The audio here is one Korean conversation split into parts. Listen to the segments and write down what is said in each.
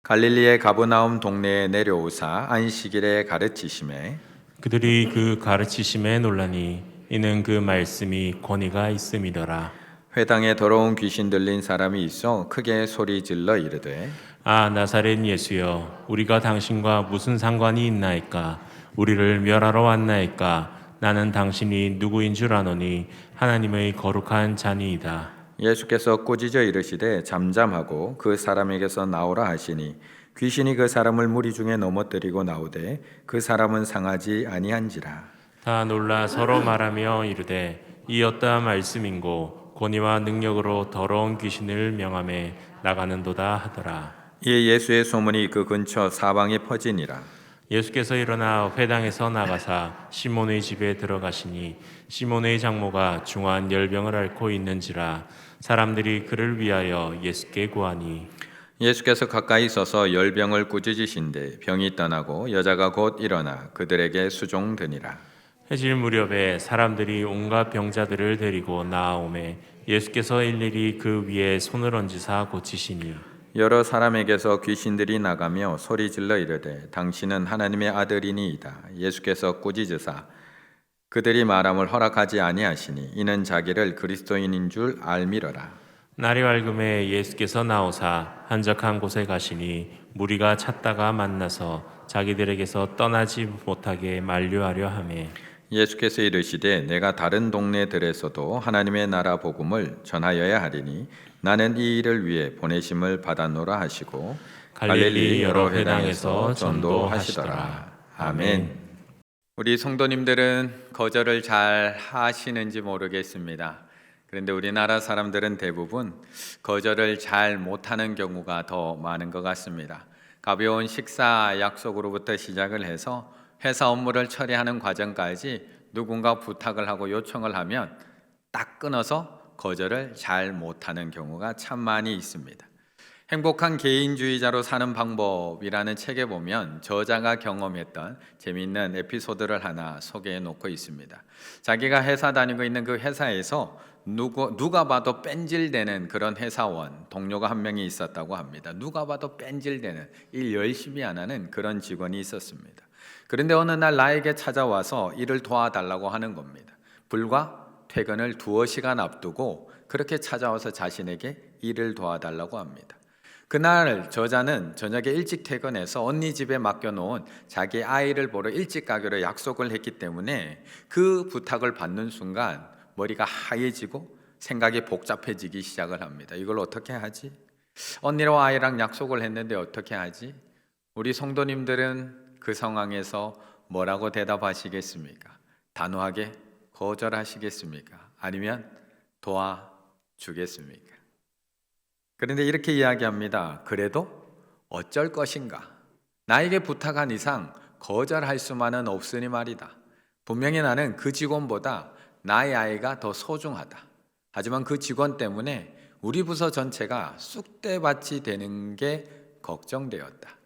갈릴리의 가버나움 동네에 내려오사 안식일에 가르치심에 그들이 그 가르치심에 놀라니 이는 그 말씀이 권위가 있음이더라. 회당에 더러운 귀신 들린 사람이 있어 크게 소리 질러 이르되 아, 나사렛 예수여, 우리가 당신과 무슨 상관이 있나이까? 우리를 멸하러 왔나이까? 나는 당신이 누구인 줄 아노니 하나님의 거룩한 자니이다. 예수께서 꾸짖어 이르시되 잠잠하고 그 사람에게서 나오라 하시니 귀신이 그 사람을 무리 중에 넘어뜨리고 나오되 그 사람은 상하지 아니한지라. 다 놀라 서로 말하며 이르되 이 어떠한 말씀인고 권위와 능력으로 더러운 귀신을 명함에 나가는도다 하더라. 이에 예수의 소문이 그 근처 사방에 퍼지니라. 예수께서 일어나 회당에서 나가사 시몬의 집에 들어가시니 시몬의 장모가 중한 열병을 앓고 있는지라. 사람들이 그를 위하여 예수께 구하니 예수께서 가까이 서서 열병을 꾸짖으신데 병이 떠나고 여자가 곧 일어나 그들에게 수종되니라. 해질 무렵에 사람들이 온갖 병자들을 데리고 나아오매 예수께서 일일이 그 위에 손을 얹으사 고치시니 여러 사람에게서 귀신들이 나가며 소리질러 이르되 당신은 하나님의 아들이니이다. 예수께서 꾸짖으사 그들이 말함을 허락하지 아니하시니 이는 자기를 그리스도인인 줄 알미러라. 날이 밝음에 예수께서 나오사 한적한 곳에 가시니 무리가 찾다가 만나서 자기들에게서 떠나지 못하게 만류하려 하매 예수께서 이르시되 내가 다른 동네들에서도 하나님의 나라 복음을 전하여야 하리니 나는 이 일을 위해 보내심을 받았노라 하시고 갈릴리 여러 회당에서 전도하시더라. 아멘. 우리 성도님들은 거절을 잘 하시는지 모르겠습니다. 그런데 우리나라 사람들은 대부분 거절을 잘 못하는 경우가 더 많은 것 같습니다. 가벼운 식사 약속으로부터 시작을 해서 회사 업무를 처리하는 과정까지 누군가 부탁을 하고 요청을 하면 딱 끊어서 거절을 잘 못하는 경우가 참 많이 있습니다. 행복한 개인주의자로 사는 방법이라는 책에 보면 저자가 경험했던 재미있는 에피소드를 하나 소개해 놓고 있습니다. 자기가 회사 다니고 있는 그 회사에서 누가 봐도 뺀질대는 그런 회사원, 동료가 한 명이 있었다고 합니다. 누가 봐도 뺀질대는, 일 열심히 안 하는 그런 직원이 있었습니다. 그런데 어느 날 나에게 찾아와서 일을 도와달라고 하는 겁니다. 불과 퇴근을 2시간 앞두고 그렇게 찾아와서 자신에게 일을 도와달라고 합니다. 그날 저자는 저녁에 일찍 퇴근해서 언니 집에 맡겨놓은 자기 아이를 보러 일찍 가기로 약속을 했기 때문에 그 부탁을 받는 순간 머리가 하얘지고 생각이 복잡해지기 시작을 합니다. 이걸 어떻게 하지? 언니랑 아이랑 약속을 했는데 어떻게 하지? 우리 성도님들은 그 상황에서 뭐라고 대답하시겠습니까? 단호하게 거절하시겠습니까? 아니면 도와주겠습니까? 그런데 이렇게 이야기합니다. 그래도 어쩔 것인가? 나에게 부탁한 이상 거절할 수만은 없으니 말이다. 분명히 나는 그 직원보다 나의 아이가 더 소중하다. 하지만 그 직원 때문에 우리 부서 전체가 쑥대밭이 되는 게 걱정되었다.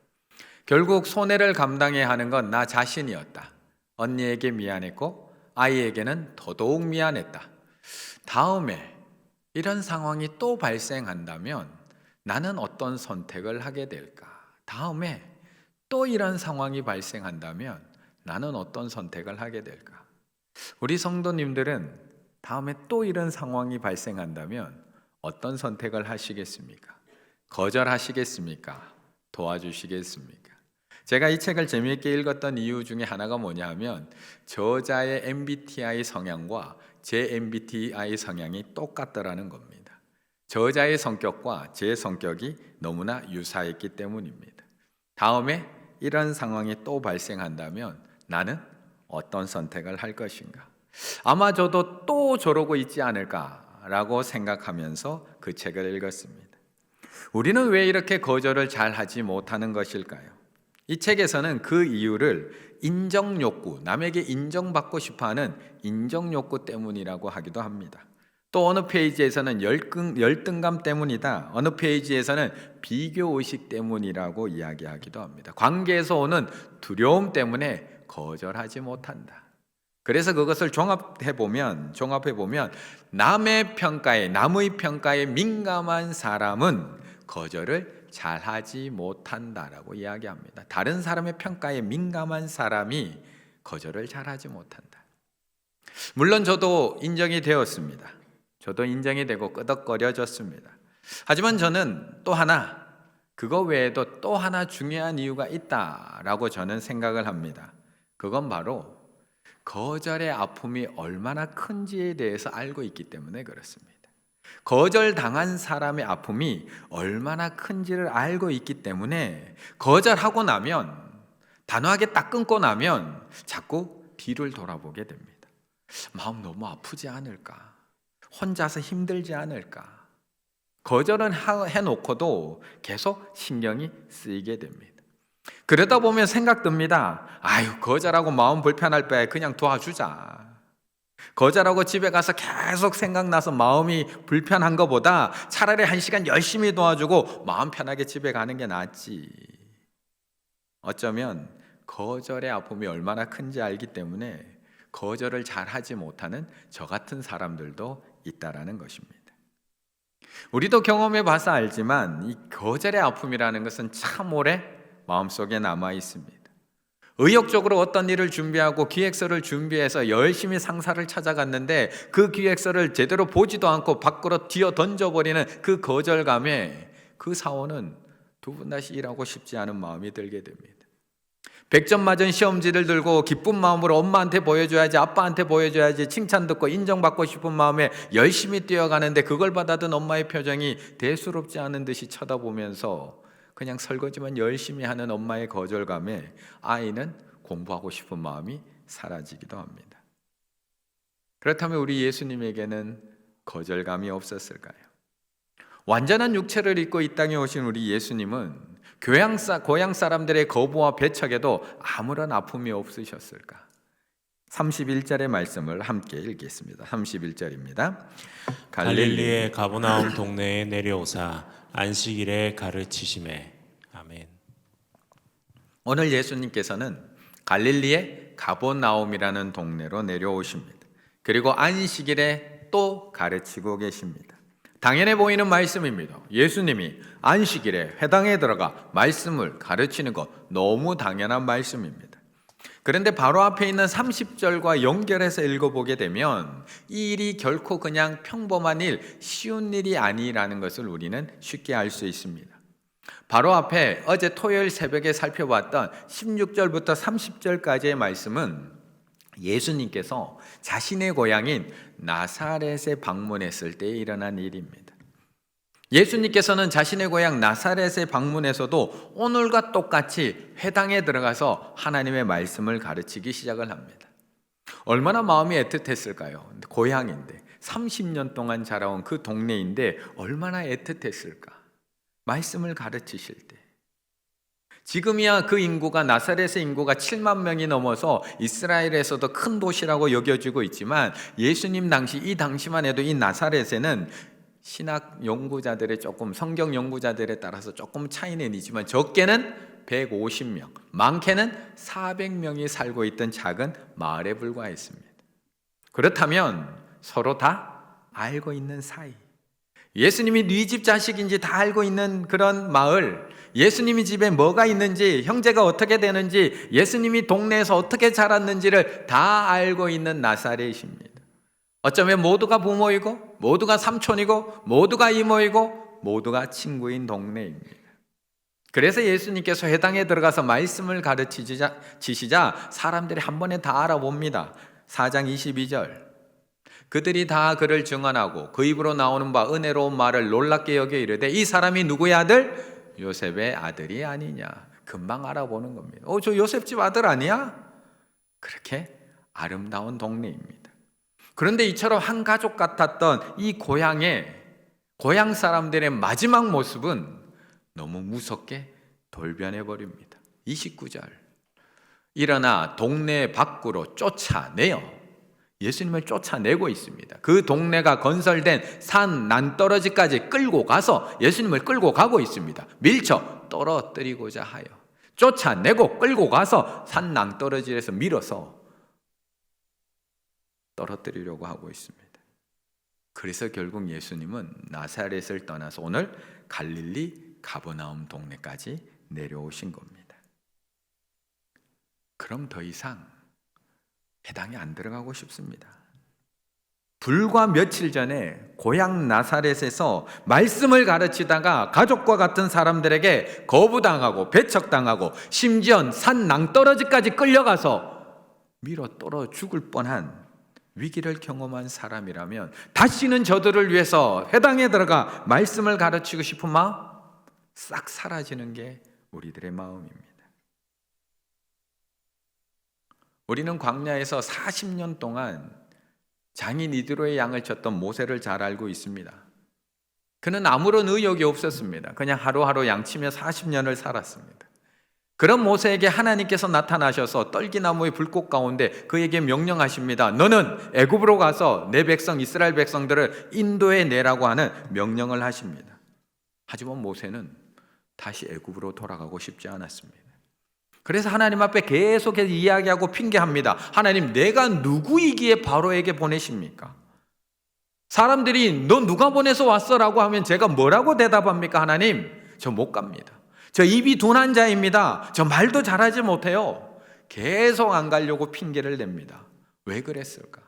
결국 손해를 감당해야 하는 건 나 자신이었다. 언니에게 미안했고 아이에게는 더더욱 미안했다. 다음에 이런 상황이 또 발생한다면 나는 어떤 선택을 하게 될까? 다음에 또 이런 상황이 발생한다면 나는 어떤 선택을 하게 될까? 우리 성도님들은 다음에 또 이런 상황이 발생한다면 어떤 선택을 하시겠습니까? 거절하시겠습니까? 도와주시겠습니까? 제가 이 책을 재미있게 읽었던 이유 중에 하나가 뭐냐 하면 저자의 MBTI 성향과 제 MBTI 성향이 똑같더라는 겁니다. 저자의 성격과 제 성격이 너무나 유사했기 때문입니다. 다음에 이런 상황이 또 발생한다면 나는 어떤 선택을 할 것인가? 아마 저도 또 저러고 있지 않을까라고 생각하면서 그 책을 읽었습니다. 우리는 왜 이렇게 거절을 잘 하지 못하는 것일까요? 이 책에서는 그 이유를 인정 욕구, 남에게 인정받고 싶어하는 인정 욕구 때문이라고 하기도 합니다. 또 어느 페이지에서는 열등감 때문이다. 어느 페이지에서는 비교의식 때문이라고 이야기하기도 합니다. 관계에서 오는 두려움 때문에 거절하지 못한다. 그래서 그것을 종합해 보면 남의 평가에 민감한 사람은 거절을 잘하지 못한다라고 이야기합니다. 다른 사람의 평가에 민감한 사람이 거절을 잘하지 못한다. 물론 저도 인정이 되었습니다. 저도 인정이 되고 끄덕거려졌습니다. 하지만 저는 또 하나, 그거 외에도 또 하나 중요한 이유가 있다라고 저는 생각을 합니다. 그건 바로 거절의 아픔이 얼마나 큰지에 대해서 알고 있기 때문에 그렇습니다. 거절당한 사람의 아픔이 얼마나 큰지를 알고 있기 때문에 거절하고 나면, 단호하게 딱 끊고 나면 자꾸 뒤를 돌아보게 됩니다. 마음 너무 아프지 않을까? 혼자서 힘들지 않을까? 거절은 해놓고도 계속 신경이 쓰이게 됩니다. 그러다 보면 생각듭니다. 아유, 거절하고 마음 불편할 바에 그냥 도와주자. 거절하고 집에 가서 계속 생각나서 마음이 불편한 것보다 차라리 1시간 열심히 도와주고 마음 편하게 집에 가는 게 낫지. 어쩌면 거절의 아픔이 얼마나 큰지 알기 때문에 거절을 잘하지 못하는 저 같은 사람들도 있다라는 것입니다. 우리도 경험해 봐서 알지만 이 거절의 아픔이라는 것은 참 오래 마음속에 남아 있습니다. 의욕적으로 어떤 일을 준비하고 기획서를 준비해서 열심히 상사를 찾아갔는데 그 기획서를 제대로 보지도 않고 밖으로 뛰어 던져버리는 그 거절감에 그 사원은 두 번 다시 일하고 싶지 않은 마음이 들게 됩니다. 100점 맞은 시험지를 들고 기쁜 마음으로 엄마한테 보여줘야지, 아빠한테 보여줘야지, 칭찬 듣고 인정받고 싶은 마음에 열심히 뛰어가는데 그걸 받아든 엄마의 표정이 대수롭지 않은 듯이 쳐다보면서 그냥 설거지만 열심히 하는 엄마의 거절감에 아이는 공부하고 싶은 마음이 사라지기도 합니다. 그렇다면 우리 예수님에게는 거절감이 없었을까요? 완전한 육체를 입고 이 땅에 오신 우리 예수님은 고향 사람들의 거부와 배척에도 아무런 아픔이 없으셨을까? 31절의 말씀을 함께 읽겠습니다. 31절입니다. 갈릴리의 가버나움 동네에 내려오사 안식일에 가르치심에. 아멘. 오늘 예수님께서는 갈릴리의 가버나움이라는 동네로 내려오십니다. 그리고 안식일에 또 가르치고 계십니다. 당연해 보이는 말씀입니다. 예수님이 안식일에 회당에 들어가 말씀을 가르치는 것 너무 당연한 말씀입니다. 그런데 바로 앞에 있는 30절과 연결해서 읽어보게 되면 이 일이 결코 그냥 평범한 일, 쉬운 일이 아니라는 것을 우리는 쉽게 알 수 있습니다. 바로 앞에 어제 토요일 새벽에 살펴봤던 16절부터 30절까지의 말씀은 예수님께서 자신의 고향인 나사렛에 방문했을 때 일어난 일입니다. 예수님께서는 자신의 고향 나사렛에 방문해서도 오늘과 똑같이 회당에 들어가서 하나님의 말씀을 가르치기 시작을 합니다. 얼마나 마음이 애틋했을까요? 고향인데 30년 동안 자라온 그 동네인데 얼마나 애틋했을까? 말씀을 가르치실 때 지금이야 그 인구가 나사렛의 인구가 7만 명이 넘어서 이스라엘에서도 큰 도시라고 여겨지고 있지만 예수님 당시 이 당시만 해도 이 나사렛에는 신학 연구자들의 조금 성경 연구자들에 따라서 조금 차이는 있지만 적게는 150명, 많게는 400명이 살고 있던 작은 마을에 불과했습니다. 그렇다면 서로 다 알고 있는 사이, 예수님이 네 집 자식인지 다 알고 있는 그런 마을, 예수님이 집에 뭐가 있는지, 형제가 어떻게 되는지, 예수님이 동네에서 어떻게 자랐는지를 다 알고 있는 나사렛입니다. 어쩌면 모두가 부모이고 모두가 삼촌이고 모두가 이모이고 모두가 친구인 동네입니다. 그래서 예수님께서 회당에 들어가서 말씀을 가르치시자 사람들이 한 번에 다 알아봅니다. 4장 22절, 그들이 다 그를 증언하고 그 입으로 나오는 바 은혜로운 말을 놀랍게 여겨 이르되 이 사람이 누구의 아들? 요셉의 아들이 아니냐. 금방 알아보는 겁니다. 저 요셉 집 아들 아니야? 그렇게 아름다운 동네입니다. 그런데 이처럼 한 가족 같았던 이 고향 사람들의 마지막 모습은 너무 무섭게 돌변해 버립니다. 29절, 일어나 동네 밖으로 쫓아내요. 예수님을 쫓아내고 있습니다. 그 동네가 건설된 산 난떨어지까지 끌고 가서 예수님을 끌고 가고 있습니다. 밀쳐 떨어뜨리고자 하여 쫓아내고 끌고 가서 산 낭떠러지에서 밀어서 떨어뜨리려고 하고 있습니다. 그래서 결국 예수님은 나사렛을 떠나서 오늘 갈릴리 가버나움 동네까지 내려오신 겁니다. 그럼 더 이상 회당에 안 들어가고 싶습니다. 불과 며칠 전에 고향 나사렛에서 말씀을 가르치다가 가족과 같은 사람들에게 거부당하고 배척당하고 심지어 산 낭떠러지까지 끌려가서 밀어 떨어 죽을 뻔한 위기를 경험한 사람이라면 다시는 저들을 위해서 회당에 들어가 말씀을 가르치고 싶은 마음 싹 사라지는 게 우리들의 마음입니다. 우리는 광야에서 40년 동안 장인 이드로의 양을 쳤던 모세를 잘 알고 있습니다. 그는 아무런 의욕이 없었습니다. 그냥 하루하루 양치며 40년을 살았습니다. 그런 모세에게 하나님께서 나타나셔서 떨기나무의 불꽃 가운데 그에게 명령하십니다. 너는 애굽으로 가서 내 백성 이스라엘 백성들을 인도해 내라고 하는 명령을 하십니다. 하지만 모세는 다시 애굽으로 돌아가고 싶지 않았습니다. 그래서 하나님 앞에 계속해서 이야기하고 핑계합니다. 하나님, 내가 누구이기에 바로에게 보내십니까? 사람들이 너 누가 보내서 왔어라고 하면 제가 뭐라고 대답합니까? 하나님, 저 못 갑니다. 저 입이 둔한 자입니다. 저 말도 잘하지 못해요. 계속 안 가려고 핑계를 냅니다. 왜 그랬을까?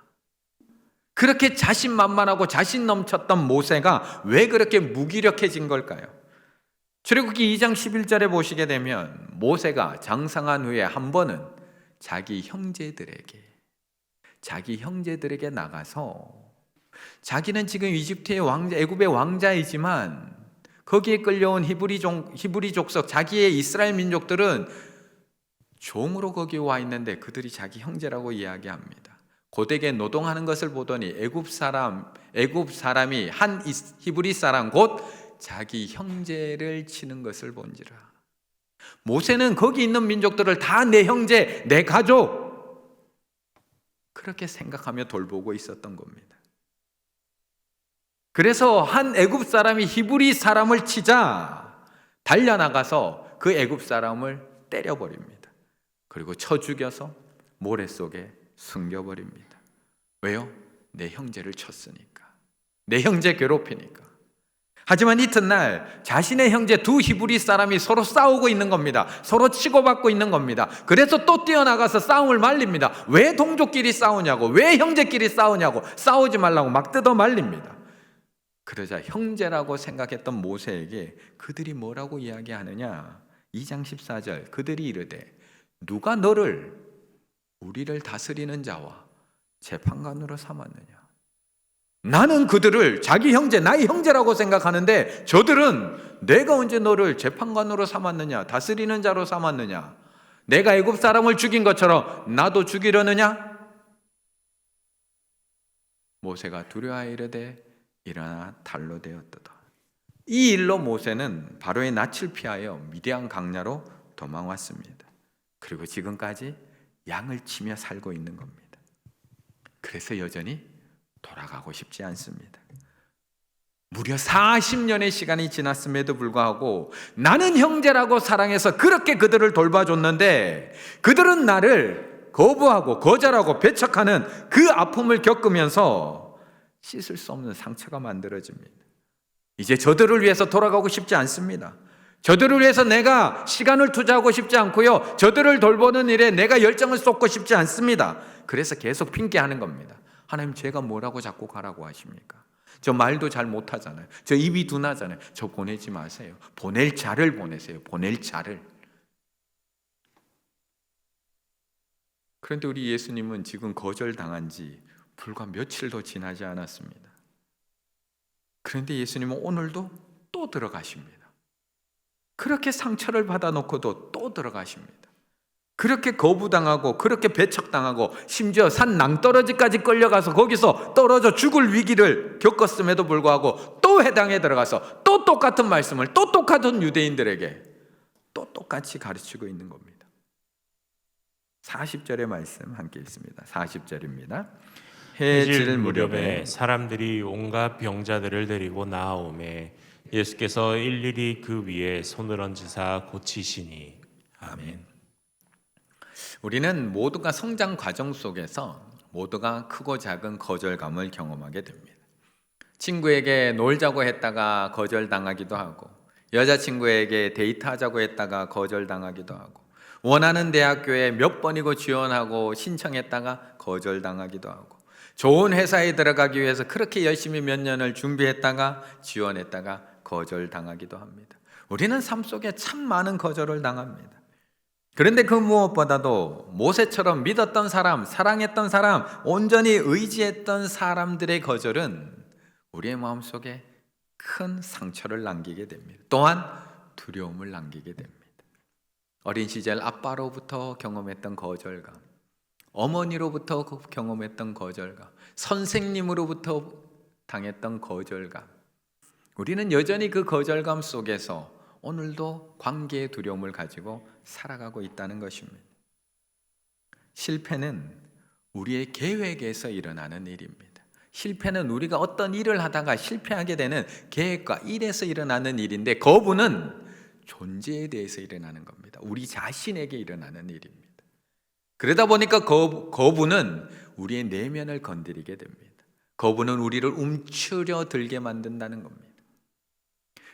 그렇게 자신만만하고 자신 넘쳤던 모세가 왜 그렇게 무기력해진 걸까요? 출애굽기 2장 11절에 보시게 되면 모세가 장성한 후에 한 번은 자기 형제들에게 나가서 자기는 지금 이집트의 왕자, 애굽의 왕자이지만 거기에 끌려온 히브리 족속 자기의 이스라엘 민족들은 종으로 거기 와 있는데 그들이 자기 형제라고 이야기합니다. 고되게 노동하는 것을 보더니 애굽 사람이 한 히브리 사람 곧 자기 형제를 치는 것을 본지라. 모세는 거기 있는 민족들을 다 내 형제, 내 가족 그렇게 생각하며 돌보고 있었던 겁니다. 그래서 한 애굽 사람이 히브리 사람을 치자 달려나가서 그 애굽 사람을 때려버립니다. 그리고 쳐 죽여서 모래 속에 숨겨버립니다. 왜요? 내 형제를 쳤으니까. 내 형제 괴롭히니까. 하지만 이튿날 자신의 형제 두 히브리 사람이 서로 싸우고 있는 겁니다. 서로 치고받고 있는 겁니다. 그래서 또 뛰어나가서 싸움을 말립니다. 왜 동족끼리 싸우냐고, 왜 형제끼리 싸우냐고, 싸우지 말라고 막 뜯어 말립니다. 그러자 형제라고 생각했던 모세에게 그들이 뭐라고 이야기하느냐? 2장 14절 그들이 이르되 누가 너를 우리를 다스리는 자와 재판관으로 삼았느냐? 나는 그들을 자기 형제, 나의 형제라고 생각하는데 저들은 내가 언제 너를 재판관으로 삼았느냐, 다스리는 자로 삼았느냐, 내가 애굽 사람을 죽인 것처럼 나도 죽이려느냐? 모세가 두려워하여 이르되 일어나 탈로 되었도다. 이 일로 모세는 바로의 낯을 피하여 미디안 강야로 도망왔습니다. 그리고 지금까지 양을 치며 살고 있는 겁니다. 그래서 여전히 돌아가고 싶지 않습니다. 무려 40년의 시간이 지났음에도 불구하고 나는 형제라고 사랑해서 그렇게 그들을 돌봐줬는데 그들은 나를 거부하고 거절하고 배척하는 그 아픔을 겪으면서 씻을 수 없는 상처가 만들어집니다. 이제 저들을 위해서 돌아가고 싶지 않습니다. 저들을 위해서 내가 시간을 투자하고 싶지 않고요, 저들을 돌보는 일에 내가 열정을 쏟고 싶지 않습니다. 그래서 계속 핑계하는 겁니다. 하나님, 제가 뭐라고 자꾸 가라고 하십니까? 저 말도 잘 못하잖아요. 저 입이 둔하잖아요. 저 보내지 마세요. 보낼 자를 보내세요. 보낼 자를. 그런데 우리 예수님은 지금 거절당한 지 불과 며칠도 지나지 않았습니다. 그런데 예수님은 오늘도 또 들어가십니다. 그렇게 상처를 받아놓고도 또 들어가십니다. 그렇게 거부당하고 그렇게 배척당하고 심지어 산 낭떠러지까지 끌려가서 거기서 떨어져 죽을 위기를 겪었음에도 불구하고 또 회당에 들어가서 또 똑같은 말씀을 또 똑같은 유대인들에게 또 똑같이 가르치고 있는 겁니다. 40절의 말씀 함께 읽습니다. 40절입니다. 해질 무렵에 사람들이 온갖 병자들을 데리고 나아오매 예수께서 일일이 그 위에 손을 얹으사 고치시니. 아멘. 우리는 모두가 성장 과정 속에서 모두가 크고 작은 거절감을 경험하게 됩니다. 친구에게 놀자고 했다가 거절당하기도 하고, 여자친구에게 데이트하자고 했다가 거절당하기도 하고, 원하는 대학교에 몇 번이고 지원하고 신청했다가 거절당하기도 하고, 좋은 회사에 들어가기 위해서 그렇게 열심히 몇 년을 준비했다가 지원했다가 거절당하기도 합니다. 우리는 삶 속에 참 많은 거절을 당합니다. 그런데 그 무엇보다도 모세처럼 믿었던 사람, 사랑했던 사람, 온전히 의지했던 사람들의 거절은 우리의 마음속에 큰 상처를 남기게 됩니다. 또한 두려움을 남기게 됩니다. 어린 시절 아빠로부터 경험했던 거절감, 어머니로부터 경험했던 거절감, 선생님으로부터 당했던 거절감, 우리는 여전히 그 거절감 속에서 오늘도 관계의 두려움을 가지고 살아가고 있다는 것입니다. 실패는 우리의 계획에서 일어나는 일입니다. 실패는 우리가 어떤 일을 하다가 실패하게 되는 계획과 일에서 일어나는 일인데, 거부는 존재에 대해서 일어나는 겁니다. 우리 자신에게 일어나는 일입니다. 그러다 보니까 거부는 우리의 내면을 건드리게 됩니다. 거부는 우리를 움츠려 들게 만든다는 겁니다.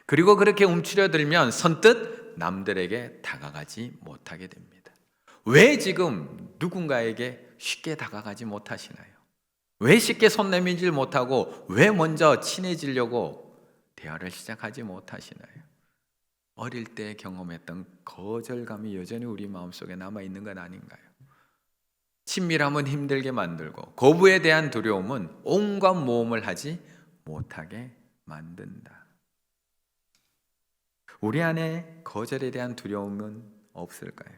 그리고 그렇게 움츠려들면 선뜻 남들에게 다가가지 못하게 됩니다. 왜 지금 누군가에게 쉽게 다가가지 못하시나요? 왜 쉽게 손 내밀지 못하고 왜 먼저 친해지려고 대화를 시작하지 못하시나요? 어릴 때 경험했던 거절감이 여전히 우리 마음속에 남아있는 건 아닌가요? 친밀함은 힘들게 만들고 거부에 대한 두려움은 온갖 모험을 하지 못하게 만든다. 우리 안에 거절에 대한 두려움은 없을까요?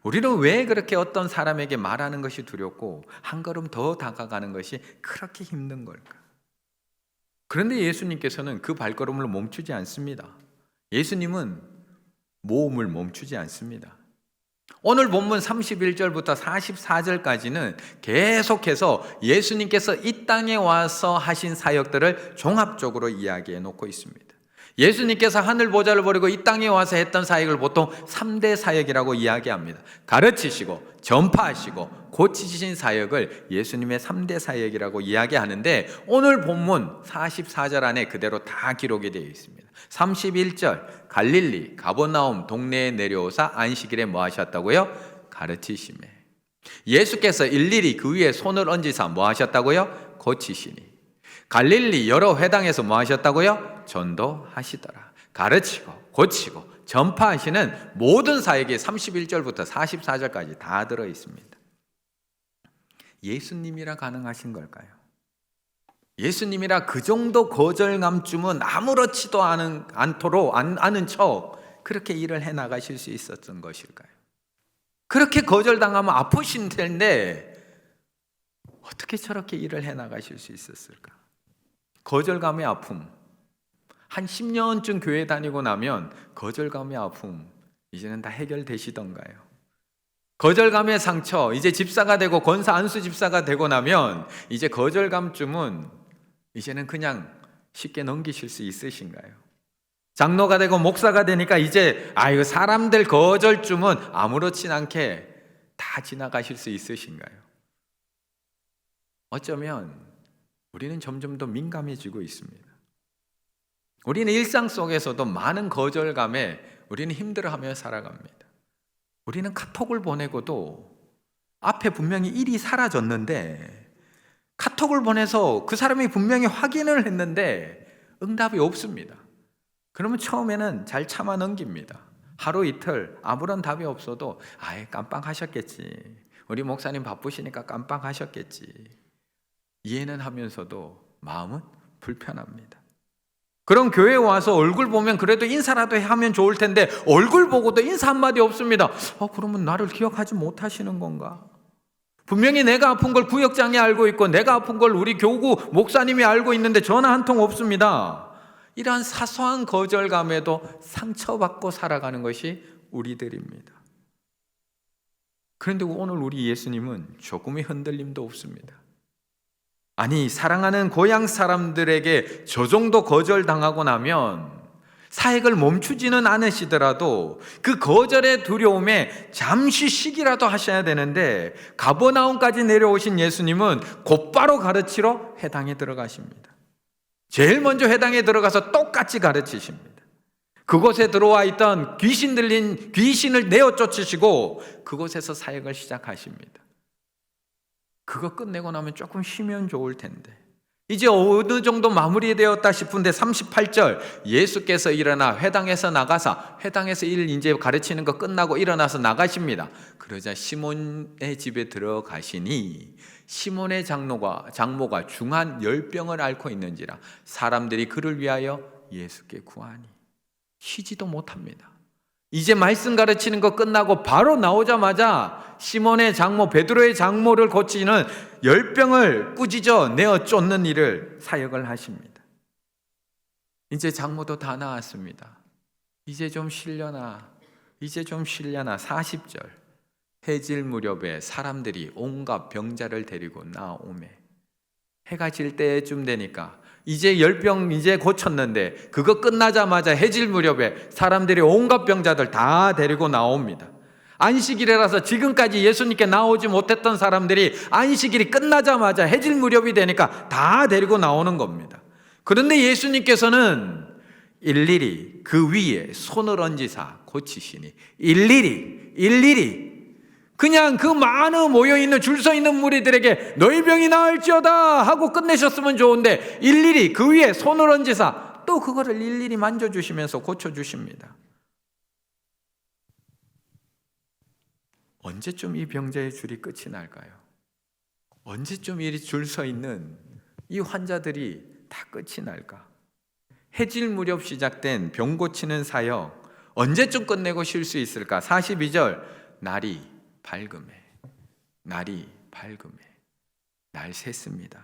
우리는 왜 그렇게 어떤 사람에게 말하는 것이 두렵고 한 걸음 더 다가가는 것이 그렇게 힘든 걸까? 그런데 예수님께서는 그 발걸음을 멈추지 않습니다. 예수님은 모험을 멈추지 않습니다. 오늘 본문 31절부터 44절까지는 계속해서 예수님께서 이 땅에 와서 하신 사역들을 종합적으로 이야기해 놓고 있습니다. 예수님께서 하늘 보좌를 버리고 이 땅에 와서 했던 사역을 보통 3대 사역이라고 이야기합니다. 가르치시고 전파하시고 고치신 사역을 예수님의 3대 사역이라고 이야기하는데, 오늘 본문 44절 안에 그대로 다 기록이 되어 있습니다. 31절 갈릴리 가버나움 동네에 내려오사 안식일에 뭐 하셨다고요? 가르치시매. 예수께서 일일이 그 위에 손을 얹으사 뭐 하셨다고요? 고치시니. 갈릴리 여러 회당에서 뭐 하셨다고요? 전도하시더라. 가르치고 고치고 전파하시는 모든 사역이 31절부터 44절까지 다 들어 있습니다. 예수님이라 가능하신 걸까요? 예수님이라 그 정도 거절감쯤은 아무렇지도 않도록 않은 척 그렇게 일을 해 나가실 수 있었던 것일까요? 그렇게 거절당하면 아프신 텐데 어떻게 저렇게 일을 해 나가실 수 있었을까? 거절감의 아픔, 한 10년쯤 교회 다니고 나면 거절감의 아픔 이제는 다 해결되시던가요? 거절감의 상처, 이제 집사가 되고 권사 안수 집사가 되고 나면 이제 거절감쯤은 이제는 그냥 쉽게 넘기실 수 있으신가요? 장로가 되고 목사가 되니까 이제 이거 사람들 거절쯤은 아무렇지 않게 다 지나가실 수 있으신가요? 어쩌면 우리는 점점 더 민감해지고 있습니다. 우리는 일상 속에서도 많은 거절감에 우리는 힘들어하며 살아갑니다. 우리는 카톡을 보내고도 앞에 분명히 일이 사라졌는데, 카톡을 보내서 그 사람이 분명히 확인을 했는데 응답이 없습니다. 그러면 처음에는 잘 참아 넘깁니다. 하루 이틀 아무런 답이 없어도 깜빡하셨겠지, 우리 목사님 바쁘시니까 깜빡하셨겠지, 이해는 하면서도 마음은 불편합니다. 그럼 교회에 와서 얼굴 보면 그래도 인사라도 하면 좋을 텐데 얼굴 보고도 인사 한마디 없습니다. 그러면 나를 기억하지 못하시는 건가? 분명히 내가 아픈 걸 구역장이 알고 있고 내가 아픈 걸 우리 교구 목사님이 알고 있는데 전화 한 통 없습니다. 이러한 사소한 거절감에도 상처받고 살아가는 것이 우리들입니다. 그런데 오늘 우리 예수님은 조금의 흔들림도 없습니다. 아니, 사랑하는 고향 사람들에게 저 정도 거절당하고 나면 사역을 멈추지는 않으시더라도 그 거절의 두려움에 잠시 쉬기라도 하셔야 되는데, 가버나움까지 내려오신 예수님은 곧바로 가르치러 회당에 들어가십니다. 제일 먼저 회당에 들어가서 똑같이 가르치십니다. 그곳에 들어와 있던 귀신 들린 귀신을 내어 쫓으시고 그곳에서 사역을 시작하십니다. 그거 끝내고 나면 조금 쉬면 좋을 텐데 이제 어느 정도 마무리되었다 싶은데 38절 예수께서 일어나 회당에서 나가사 회당에서 이제 가르치는 거 끝나고 일어나서 나가십니다. 그러자 시몬의 집에 들어가시니 시몬의 장모가 중한 열병을 앓고 있는지라 사람들이 그를 위하여 예수께 구하니 쉬지도 못합니다. 이제 말씀 가르치는 거 끝나고 바로 나오자마자 시몬의 장모 베드로의 장모를 고치는 열병을 꾸짖어 내어 쫓는 일을 사역을 하십니다. 이제 장모도 다 나았습니다. 이제 좀 쉬려나 40절 해질 무렵에 사람들이 온갖 병자를 데리고 나오매 해가 질 때쯤 되니까 이제 열병 이제 고쳤는데 그거 끝나자마자 해질 무렵에 사람들이 온갖 병자들 다 데리고 나옵니다. 안식일이라서 지금까지 예수님께 나오지 못했던 사람들이 안식일이 끝나자마자 해질 무렵이 되니까 다 데리고 나오는 겁니다. 그런데 예수님께서는 일일이 그 위에 손을 얹으사 고치시니 일일이 그냥 그 많은 모여있는 줄 서 있는 무리들에게 너희 병이 나을지어다 하고 끝내셨으면 좋은데 일일이 그 위에 손을 얹으사 또 그거를 일일이 만져주시면서 고쳐주십니다. 언제쯤 이 병자의 줄이 끝이 날까요? 언제쯤 이 줄 서 있는 이 환자들이 다 끝이 날까? 해질 무렵 시작된 병 고치는 사역 언제쯤 끝내고 쉴 수 있을까? 42절 날이 밝음에 날 샜습니다.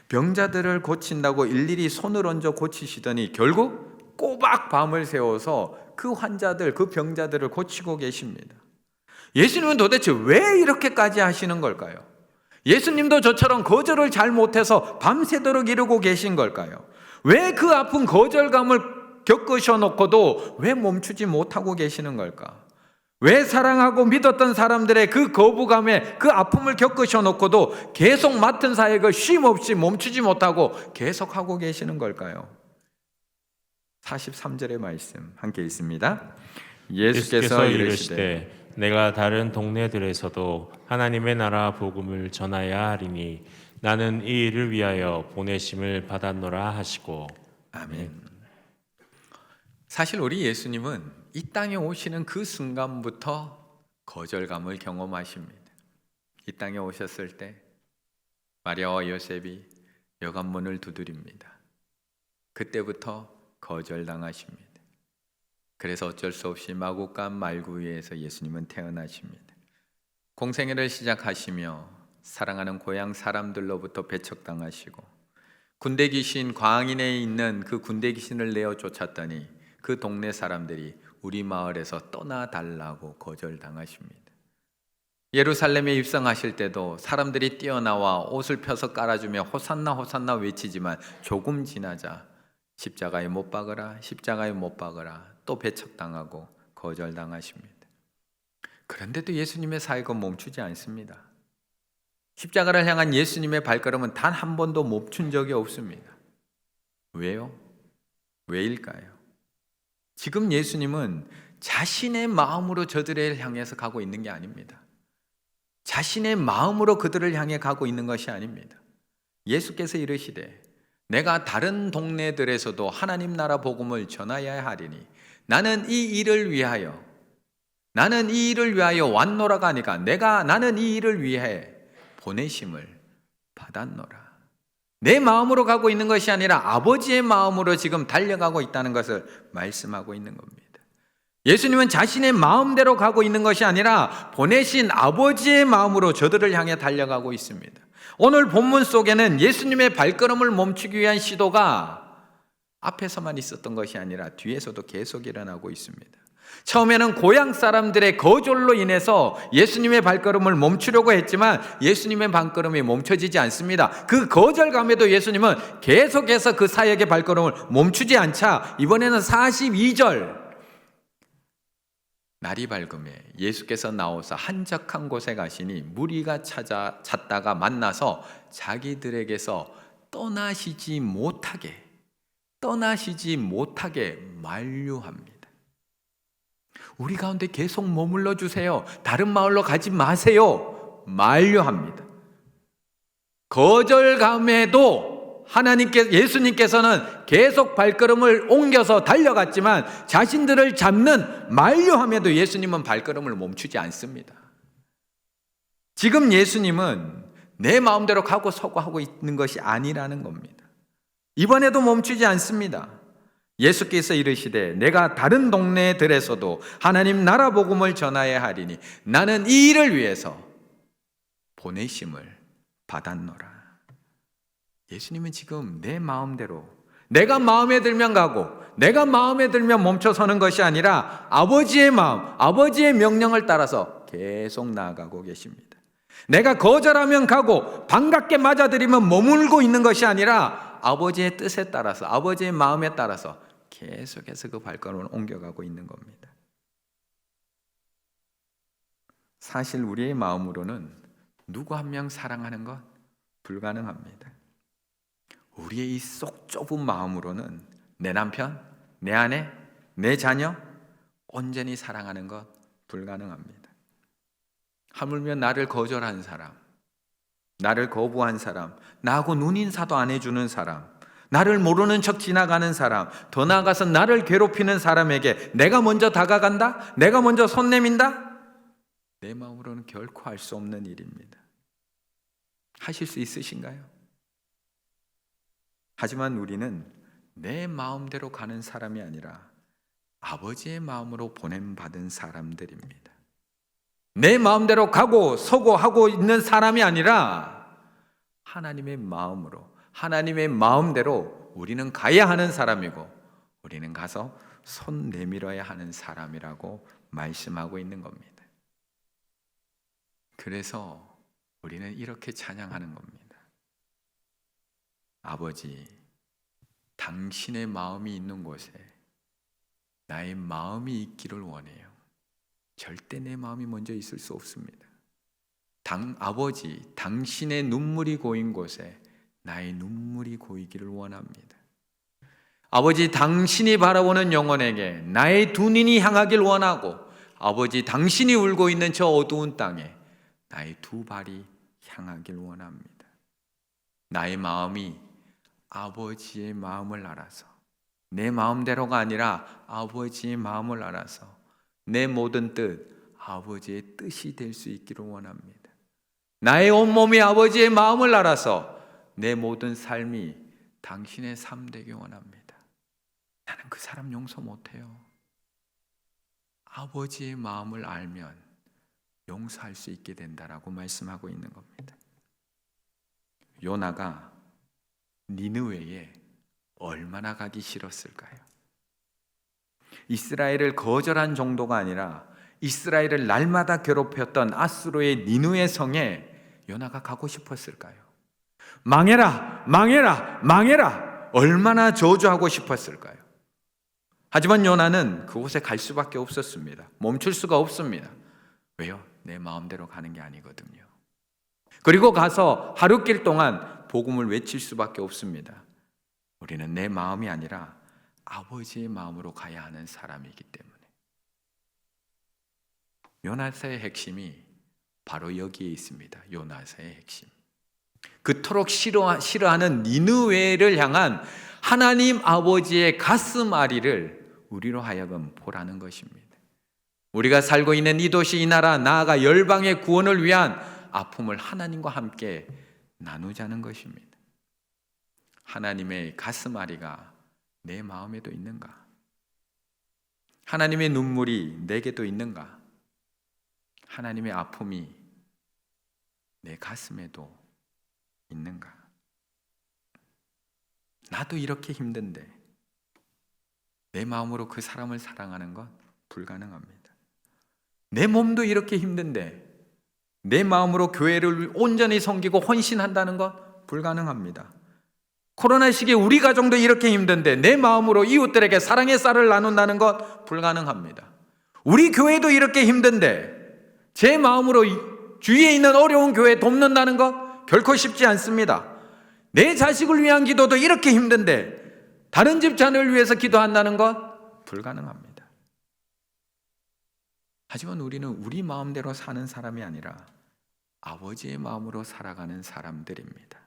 병자들을 고친다고 일일이 손을 얹어 고치시더니 결국 꼬박 밤을 새워서 그 환자들, 그 병자들을 고치고 계십니다. 예수님은 도대체 왜 이렇게까지 하시는 걸까요? 예수님도 저처럼 거절을 잘 못해서 밤새도록 이러고 계신 걸까요? 왜 그 아픈 거절감을 겪으셔놓고도 왜 멈추지 못하고 계시는 걸까? 왜 사랑하고 믿었던 사람들의 그 거부감에 그 아픔을 겪으셔놓고도 계속 맡은 사역을 쉼없이 멈추지 못하고 계속하고 계시는 걸까요? 43절의 말씀 함께 읽습니다. 예수께서 이르시되 내가 다른 동네들에서도 하나님의 나라 복음을 전하야 하리니 나는 이 일을 위하여 보내심을 받았노라 하시고. 아멘. 사실 우리 예수님은 이 땅에 오시는 그 순간부터 거절감을 경험하십니다. 이 땅에 오셨을 때 마리아와 요셉이 여관문을 두드립니다. 그때부터 거절당하십니다. 그래서 어쩔 수 없이 마구간 말구위에서 예수님은 태어나십니다. 공생애를 시작하시며 사랑하는 고향 사람들로부터 배척당하시고 군대 귀신 광인에 있는 그 군대 귀신을 내어 쫓았더니 그 동네 사람들이 우리 마을에서 떠나달라고 거절당하십니다. 예루살렘에 입성하실 때도 사람들이 뛰어나와 옷을 펴서 깔아주며 호산나 호산나 외치지만 조금 지나자 십자가에 못 박으라 또 배척당하고 거절당하십니다. 그런데도 예수님의 사역은 멈추지 않습니다. 십자가를 향한 예수님의 발걸음은 단 한 번도 멈춘 적이 없습니다. 왜요? 왜일까요? 지금 예수님은 자신의 마음으로 저들을 향해서 가고 있는 게 아닙니다. 자신의 마음으로 그들을 향해 가고 있는 것이 아닙니다. 예수께서 이르시되 내가 다른 동네들에서도 하나님 나라 복음을 전하여야 하리니 나는 이 일을 위하여 왔노라가 아니라 나는 이 일을 위해 보내심을 받았노라. 내 마음으로 가고 있는 것이 아니라 아버지의 마음으로 지금 달려가고 있다는 것을 말씀하고 있는 겁니다. 예수님은 자신의 마음대로 가고 있는 것이 아니라 보내신 아버지의 마음으로 저들을 향해 달려가고 있습니다. 오늘 본문 속에는 예수님의 발걸음을 멈추기 위한 시도가 앞에서만 있었던 것이 아니라 뒤에서도 계속 일어나고 있습니다. 처음에는 고향 사람들의 거절로 인해서 예수님의 발걸음을 멈추려고 했지만 예수님의 발걸음이 멈춰지지 않습니다. 그 거절감에도 예수님은 계속해서 그 사역의 발걸음을 멈추지 않자 이번에는 42절 날이 밝음에 예수께서 나오사 한적한 곳에 가시니 무리가 찾다가 만나서 자기들에게서 떠나시지 못하게 만류합니다. 우리 가운데 계속 머물러 주세요. 다른 마을로 가지 마세요. 만류합니다. 거절감에도 예수님께서는 계속 발걸음을 옮겨서 달려갔지만 자신들을 잡는 만류함에도 예수님은 발걸음을 멈추지 않습니다. 지금 예수님은 내 마음대로 가고 서고 하고 있는 것이 아니라는 겁니다. 이번에도 멈추지 않습니다. 예수께서 이르시되 내가 다른 동네들에서도 하나님 나라 복음을 전하여야 하리니 나는 이 일을 위해서 보내심을 받았노라. 예수님은 지금 내 마음대로 내가 마음에 들면 가고 내가 마음에 들면 멈춰서는 것이 아니라 아버지의 마음, 아버지의 명령을 따라서 계속 나아가고 계십니다. 내가 거절하면 가고 반갑게 맞아들이면 머물고 있는 것이 아니라 아버지의 뜻에 따라서 아버지의 마음에 따라서 계속해서 그 발걸음을 옮겨가고 있는 겁니다. 사실 우리의 마음으로는 누구 한 명 사랑하는 것 불가능합니다. 우리의 이 속 좁은 마음으로는 내 남편, 내 아내, 내 자녀 온전히 사랑하는 것 불가능합니다. 하물며 나를 거절한 사람, 나를 거부한 사람, 나하고 눈인사도 안 해주는 사람, 나를 모르는 척 지나가는 사람, 더 나아가서 나를 괴롭히는 사람에게 내가 먼저 다가간다? 내가 먼저 손 내민다? 내 마음으로는 결코 할 수 없는 일입니다. 하실 수 있으신가요? 하지만 우리는 내 마음대로 가는 사람이 아니라 아버지의 마음으로 보냄받은 사람들입니다. 내 마음대로 가고 서고 하고 있는 사람이 아니라 하나님의 마음으로, 하나님의 마음대로 우리는 가야 하는 사람이고 우리는 가서 손 내밀어야 하는 사람이라고 말씀하고 있는 겁니다. 그래서 우리는 이렇게 찬양하는 겁니다. 아버지, 당신의 마음이 있는 곳에 나의 마음이 있기를 원해요. 절대 내 마음이 먼저 있을 수 없습니다. 아버지, 당신의 눈물이 고인 곳에 나의 눈물이 고이기를 원합니다. 아버지, 당신이 바라보는 영혼에게 나의 두 눈이 향하길 원하고 아버지, 당신이 울고 있는 저 어두운 땅에 나의 두 발이 향하길 원합니다. 나의 마음이 아버지의 마음을 알아서 내 마음대로가 아니라 아버지의 마음을 알아서 내 모든 뜻, 아버지의 뜻이 될 수 있기를 원합니다. 나의 온몸이 아버지의 마음을 알아서 내 모든 삶이 당신의 삶 되기 원합니다. 나는 그 사람 용서 못해요. 아버지의 마음을 알면 용서할 수 있게 된다라고 말씀하고 있는 겁니다. 요나가 니느웨에 얼마나 가기 싫었을까요? 이스라엘을 거절한 정도가 아니라 이스라엘을 날마다 괴롭혔던 아수르의 니느웨 성에 요나가 가고 싶었을까요? 망해라, 망해라, 망해라, 얼마나 저주하고 싶었을까요? 하지만 요나는 그곳에 갈 수밖에 없었습니다. 멈출 수가 없습니다. 왜요? 내 마음대로 가는 게 아니거든요. 그리고 가서 하룻길 동안 복음을 외칠 수밖에 없습니다. 우리는 내 마음이 아니라 아버지의 마음으로 가야 하는 사람이기 때문에. 요나서의 핵심이 바로 여기에 있습니다. 요나서의 핵심. 그토록 싫어하는 니느웨를 향한 하나님 아버지의 가슴앓이를 우리로 하여금 보라는 것입니다. 우리가 살고 있는 이 도시, 이 나라, 나아가 열방의 구원을 위한 아픔을 하나님과 함께 나누자는 것입니다. 하나님의 가슴앓이가 내 마음에도 있는가? 하나님의 눈물이 내게도 있는가? 하나님의 아픔이 내 가슴에도 있는가? 나도 이렇게 힘든데 내 마음으로 그 사람을 사랑하는 건 불가능합니다. 내 몸도 이렇게 힘든데 내 마음으로 교회를 온전히 섬기고 헌신한다는 건 불가능합니다. 코로나 시기에 우리 가정도 이렇게 힘든데 내 마음으로 이웃들에게 사랑의 쌀을 나눈다는 건 불가능합니다. 우리 교회도 이렇게 힘든데 제 마음으로 주위에 있는 어려운 교회 돕는다는 것 결코 쉽지 않습니다. 내 자식을 위한 기도도 이렇게 힘든데 다른 집 자녀를 위해서 기도한다는 것 불가능합니다. 하지만 우리는 우리 마음대로 사는 사람이 아니라 아버지의 마음으로 살아가는 사람들입니다.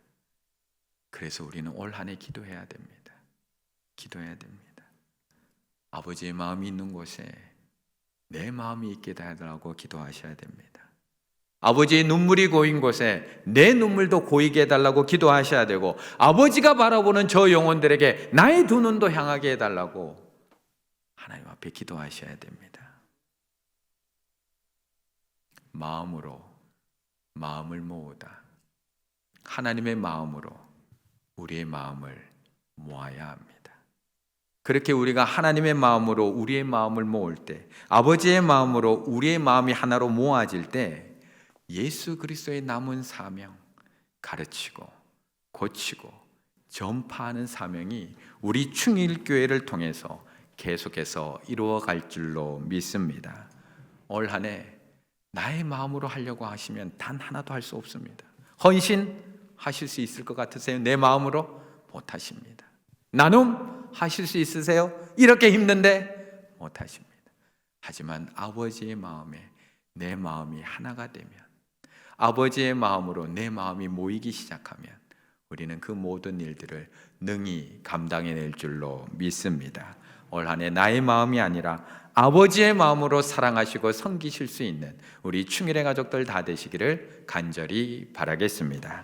그래서 우리는 올 한 해 기도해야 됩니다. 기도해야 됩니다. 아버지의 마음이 있는 곳에 내 마음이 있게 해달라고 기도하셔야 됩니다. 아버지의 눈물이 고인 곳에 내 눈물도 고이게 해달라고 기도하셔야 되고, 아버지가 바라보는 저 영혼들에게 나의 두 눈도 향하게 해달라고 하나님 앞에 기도하셔야 됩니다. 마음으로 마음을 모으다. 하나님의 마음으로 우리의 마음을 모아야 합니다. 그렇게 우리가 하나님의 마음으로 우리의 마음을 모을 때, 아버지의 마음으로 우리의 마음이 하나로 모아질 때 예수 그리스도의 남은 사명, 가르치고 고치고 전파하는 사명이 우리 충일교회를 통해서 계속해서 이루어갈 줄로 믿습니다. 올 한 해 나의 마음으로 하려고 하시면 단 하나도 할 수 없습니다. 헌신하실 수 있을 것 같으세요? 내 마음으로 못하십니다. 나눔 하실 수 있으세요? 이렇게 힘든데 못하십니다. 하지만 아버지의 마음에 내 마음이 하나가 되면, 아버지의 마음으로 내 마음이 모이기 시작하면 우리는 그 모든 일들을 능히 감당해낼 줄로 믿습니다. 올 한 해 나의 마음이 아니라 아버지의 마음으로 사랑하시고 섬기실 수 있는 우리 충일의 가족들 다 되시기를 간절히 바라겠습니다.